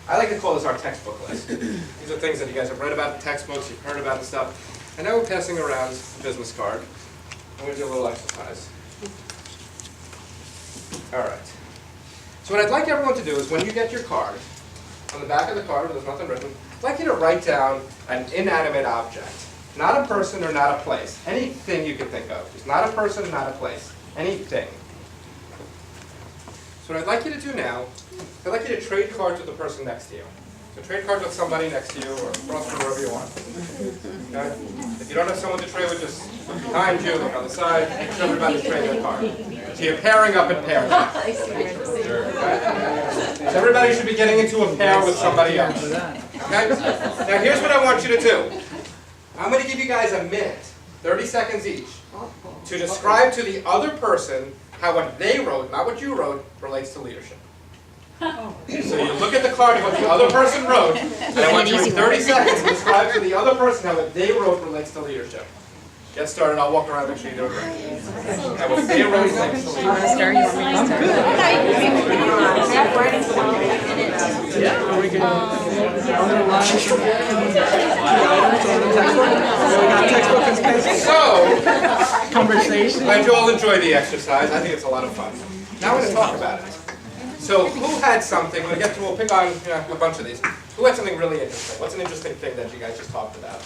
I like to call this our textbook list. These are things that you guys have read about in textbooks, you've heard about and stuff. And now we're passing around a business card. I'm going to do a little exercise. All right. So what I'd like everyone to do is when you get your card, on the back of the card where there's nothing written, I'd like you to write down an inanimate object. Not a person or not a place. Anything you can think of. Just not a person, not a place. Anything. So what I'd like you to do now, I'd like you to trade cards with the person next to you. So trade cards with somebody next to you or across from wherever you want. Okay? If you don't have someone to trade with, just look behind you, look on the side, show everybody to trade their card. So you're pairing up and pairs up. Okay? So everybody should be getting into a pair with somebody else. Okay? Now here's what I want you to do. I'm going to give you guys a minute, 30 seconds each, to describe to the other person how what they wrote, not what you wrote, relates to leadership. So you look at the card of what the other person wrote, and I want you in 30 seconds to describe to the other person how what they wrote relates to leadership. Get started, I'll walk around and make sure you do it right. How what they wrote relates to leadership. So, glad you all enjoy the exercise. I think it's a lot of fun. Now we're going to talk about it. So who had something, we'll pick on a bunch of these. Who had something really interesting? What's an interesting thing that you guys just talked about?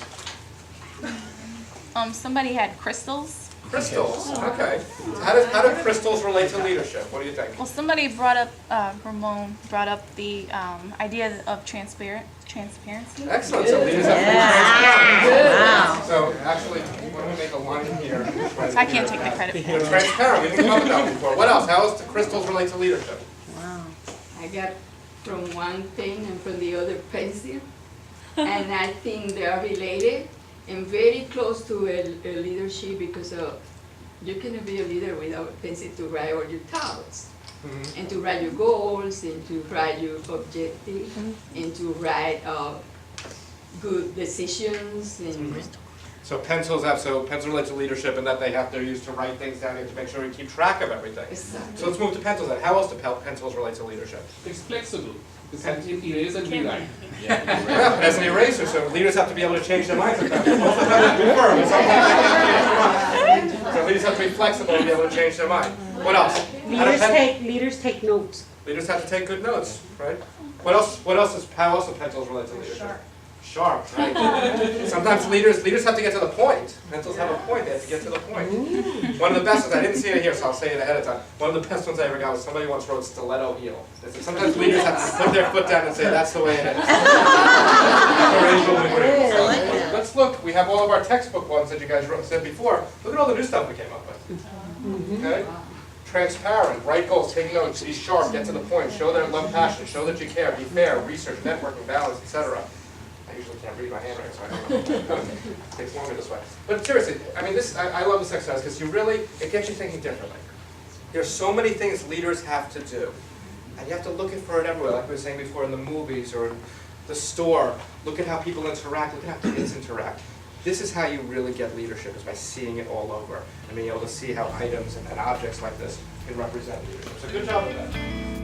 Somebody had crystals. Crystals, okay. How do crystals relate to leadership? What do you think? Well, somebody brought up, Ramon brought up the idea of transparency. Excellent, so leaders have to be transparent. Wow. So actually, why don't we make a line here? So I can't take the credit for it. Transparent, we didn't come up with that before. What else? How else do crystals relate to leadership? I got from one thing and from the other pencil, and I think they are related and very close to a leadership because you cannot be a leader without a pencil to write all your thoughts, and to write your goals, and to write your objectives, and to write good decisions. And So pencils relate to leadership, and that they're used to write things down to make sure we keep track of everything. Exactly. So let's move to pencils then. How else do pencils relate to leadership? It's flexible. It's an erase and rewrite. Yeah, as an eraser, so leaders have to be able to change their minds sometimes. Most of the time they confirm, but sometimes they can't change their mind. So leaders have to be flexible and be able to change their mind. What else? Leaders take notes. Leaders have to take good notes, right? How else do pencils relate to leadership? Sharp, right? Sometimes leaders have to get to the point. Pencils have a point, they have to get to the point. One of the best ones, I didn't see it here, so I'll say it ahead of time. One of the best ones I ever got was somebody once wrote stiletto heel. They said sometimes leaders have to put their foot down and say, that's the way it is. So, let's look, we have all of our textbook ones that you guys said before. Look at all the new stuff we came up with. Okay? Transparent, write goals, take notes, be sharp, get to the point, show that love passion, show that you care, be fair, research, networking, balance, etc. I usually can't read my handwriting, so I don't know. It takes longer this way. But seriously, I mean, I love this exercise because it gets you thinking differently. There's so many things leaders have to do, and you have to look for it everywhere, like we were saying before, in the movies or in the store. Look at how people interact, look at how kids interact. This is how you really get leadership, is by seeing it all over and being able to see how items and objects like this can represent leadership. So good job with that.